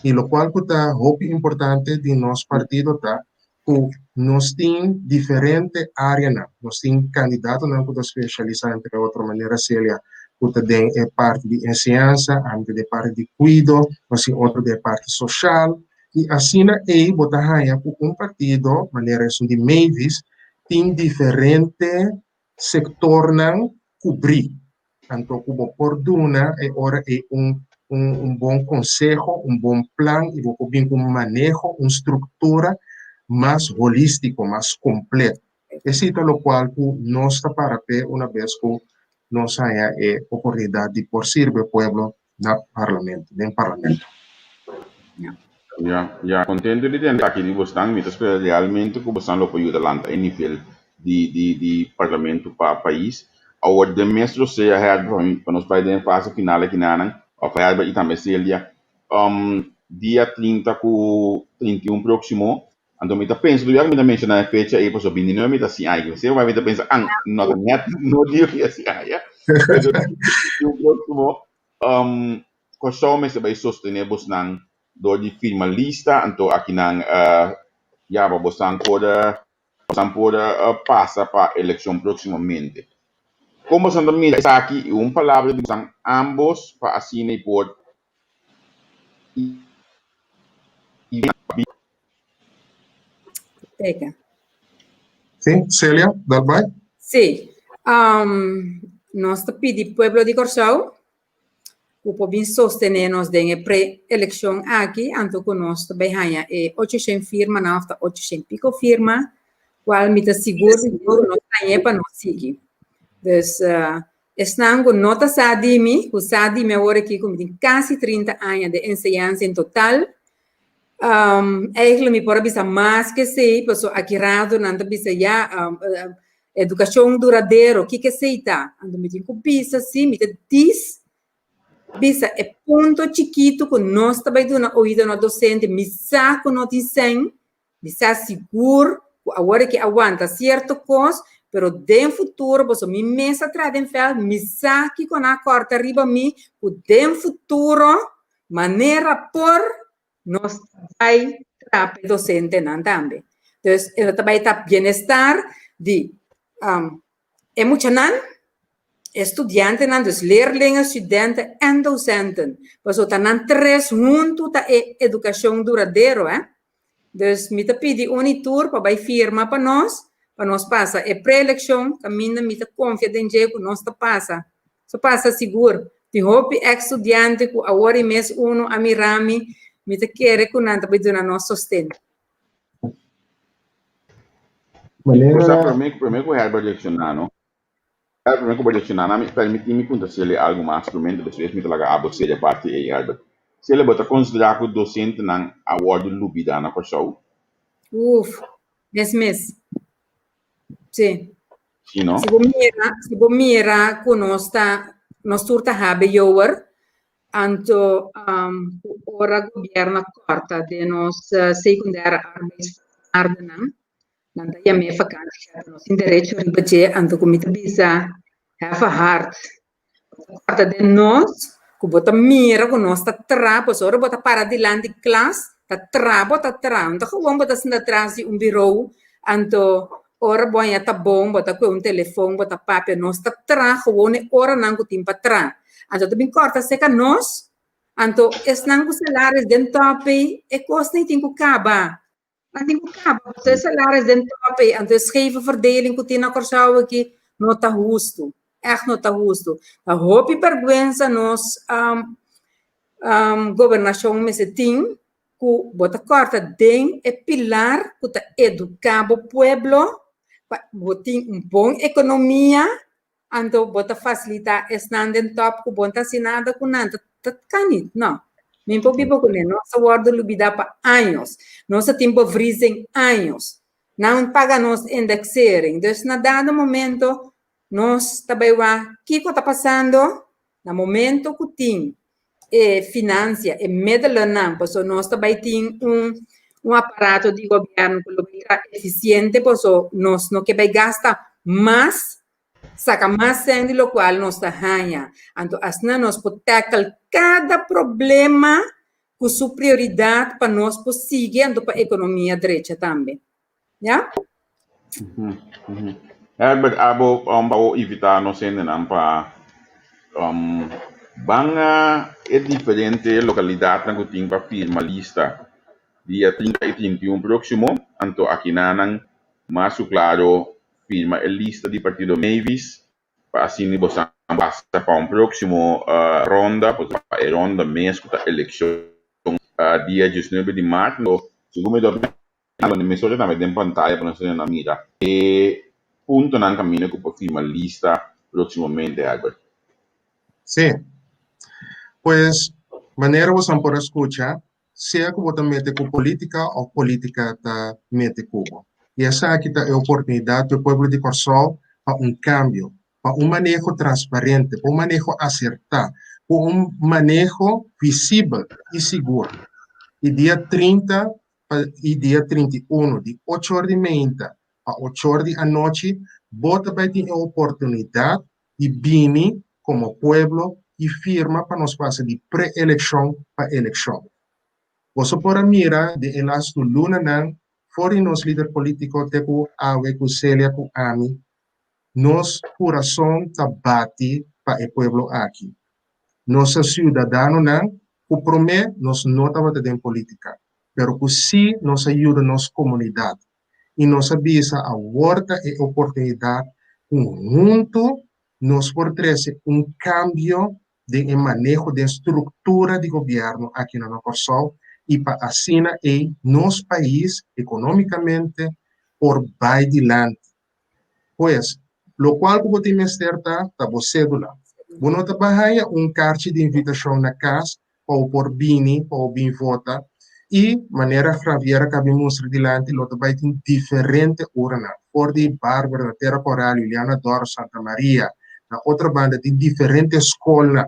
E o qual que está muito importante de nosso partido tá que nós temos diferentes áreas, nós temos candidatos que estão especializados entre outra maneira, seria que tem parte de ciência, de parte de cuidado, nós temos outro de parte social, e assim aí, botar partido, maneira de Mavis, tem diferentes sectores cobrir. Então, como por duna, ora é bom conselho, bom plano, e vou vir com manejo, estrutura mais holístico, mais completo. Esse é o qual nós está para ter uma vez que nós tenha a oportunidade de por servir o povo no parlamento. Ja, contento di tenere che di Boston mi spero realmente che Boston lo può aiutare a nível di parlamento para país. Agora, de mesmo se a real para nós vai ter fase final aqui na Anang, a real vai também ser dia 30 com 31 próximo. Então, eu penso, eu me mencionar a fecha aí, posso vir não me tá assim aí. Você vai me pensar, não dia que assim aí. O próximo, questão me se vai sostener Boston do de finalista, então aqui na já Boston pode passar para a eleição proximamente. Como são também está aqui uma palavra de ambos para assim e pode Sim, Célia, dá vai? Sim. Nós pedimos ao povo de Corsau que podem sostener-nos na pré-eleição aqui, então que nós também temos 800 firmas, não, 800 pico firmas, qual me está seguro que nós temos para nós seguir. Então, estão com nota SADIMI, o SADIMI agora aqui tem quase 30 anos de ensinança em total. Eigenlijk me pode pensar mais que sei, pessoal aqui rado não está pensando já educação duradoura, o que sei tá? Então me tem que pensar assim, me diz, bisa é ponto chiquito que nós também dando ouvido no docente, me saco no desenho, me saco seguro, agora que aguanta certo coisa, pero de futuro, pessoal me mesa atrás de fel, me saque com a corta arriba me, o de futuro maneira por nós vai para docente não também. Então, ele também está bem-estar de emocional, estudante, então, leerlingen, estudante e docente. Pois o tanan três juntos tá educação duradoura, Então, me pedi tour para vai firma para nós passar a pré-eleição, caminho me confia em que nós passa seguro. De hope estudante que agora mês a mirami me quer que não está pedindo nosso sustento. Maneira, Para mim, o Herbert lecionando. Para mim, o lecionando, permite-me contar se ele algo mais instrumento, depois me talaga a você de parte aí, Herbert. Se ele bota considerar que o docente não award lubida na pessoa, Mes. Sim. sim, não? Se você mira que nós turta habe jower, anto ora governo corta de nos secundária arbeidsmarkten, dan je meer vakantie hebt, nos in direito de budget, anto comita bisa, have hard. Corta de nós, que bota mira que nós tá tra, pois ora bota para de lá de classe, tá tra, então gewoon bota assim atrás de bureau, anto ora boia tá bom, bota com telefone, bota papel, nós tá tra, gewoon ora não que timpa tra. Anto também corta seca nós, anto es nang salários dentro tope, e costa nem tem que acabar. Não tem que acabar, os salários dentro tope, anto es geven verdeling que tem na Corsau aqui, não tá justo. Echt não tá justo. A hopi vergüenza nos governação mese ting, que bota corta den e pilar que tá educar o pueblo, botin bom economia, anto bota facilitar estando em top que bota assinada com nada, canit, não. Nem por bibo com ele, nossa guarda lubida para anos, nossa tempo freezing anos, não paga nos indexering, então na dado momento nós também o que está passando no momento que tem financia e medalha não, porque nós também temos aparato de governo que é eficiente, porque nós não queremos gastar mais, saca mais sangue, lo qual nós está ganhando. Então, assim nós podemos tackle cada problema com sua prioridade para nós conseguir para a economia direita também. Já? Herbert, abo evitar no sendo nampa banga é diferente localidade na que tem para firma lista dia 30 e 31 próximo, anto aqui nanang mas claro firma a lista de partido Mavis para assim você basta para próximo ronda, para a ronda mês da eleição dia 19 de março, segundo me mensagem também tem pantalla para nós na mira e punto nang caminho que por firma lista próximamente, Albert. sí. Pues, maneira você pode escutar, seja que você mete com política ou política tá mete Cuba. E essa aqui é a oportunidade do povo de Corsol para cambio, para manejo transparente, para manejo acertar, para manejo visível e seguro. E dia 30 e dia 31, de 8 horas de manhã a 8 horas da noite, você vai ter a oportunidade de vir como povo e firma para nos passar de pré-eleição para eleição. Você pode mirar de elas do Luna não, fora nos líderes políticos de que Awe, que Célia, que Ami, nos coração tá bate para o povo aqui. Nossa cidadão não, que promete nos não tá batendo em política, pero que sim nos ajuda nossa comunidade e nos avisa a volta e oportunidade junto nos fortalece cambio de manejo de estrutura de governo aqui no Corsol e para assim em nosso país economicamente por vai adiante. Pois, lo qual que você me certa tá você cédula. Você trabalha cartão de invitação na casa ou por bini ou bem vota e maneira Javiera que mostra dilante lo vai ter diferente urna. Por de Bárbara, Terra Coral, Liliana Doro, Santa Maria, na outra banda de diferente escola.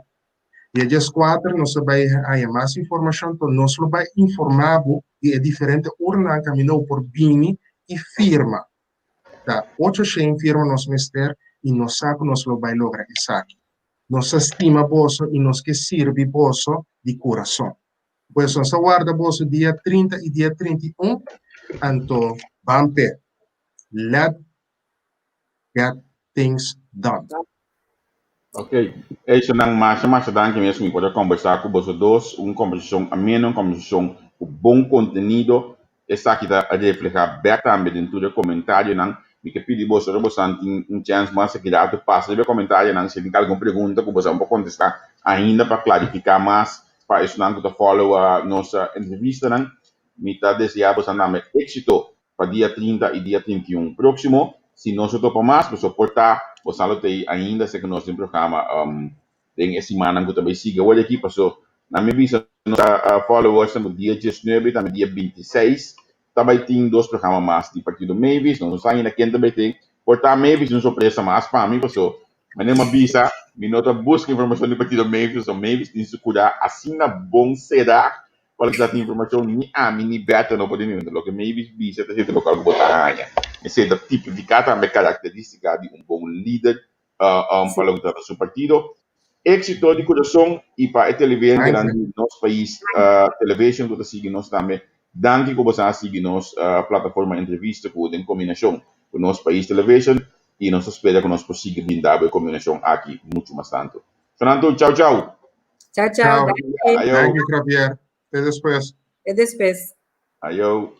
E as quatro nós vai ter mais informação, então nós vai informar de diferente urna caminhou por bini e firma. Tá, 800 firma nos mister e nós saco nós vai lograr isso aqui. Nós estima bolso e nós que serve bolso de coração. Pois nós guarda bolso dia 30 e dia 31, então vamos let's get things done. Ok. Isso não mais danke mesmo para conversar com vocês dois, uma conversação amena, uma conversação com bom conteúdo. Essa aqui está a refletir abertamente dentro do comentário, não? Me que pedir vocês tem chance mais que dá tu passa de comentário, não? Se tem alguma pergunta que você pode contestar ainda para clarificar mais, para isso não que follow a nossa entrevista, não? Me está desejando você êxito para dia 30 e dia 31 próximo. Se nós topamos mais, nós suportar, nós ainda sei que nós temos programa tem essa semana que também siga olha aqui, passou na minha vista, nossa followers no dia 19 também dia 26, também tem 2 programas mais de partido Mavis, nós ainda quem também tem, portar Mavis não surpresa mais para mim, passou. Mas nem uma visa, me nota busca informação do partido Mavis, ou Mavis tem que cuidar, assim na bom será, para que dá informação nem a mim nem beta não pode nem, lo que Mavis visa, tem que local botar ganha. Esse é o tipo de característica de bom líder para lutar do seu partido. Éxito de coração e para a televisão grande nosso país, televisão que sigue nós também. Danke que você sigue nós plataforma entrevista em combinação com nosso país televisão e nós espera que nós possamos brindar a combinação aqui muito mais tanto. Fernando, tchau, tchau. Tchau, tchau. Thank you, Javier. Até depois. Até depois. Ayo.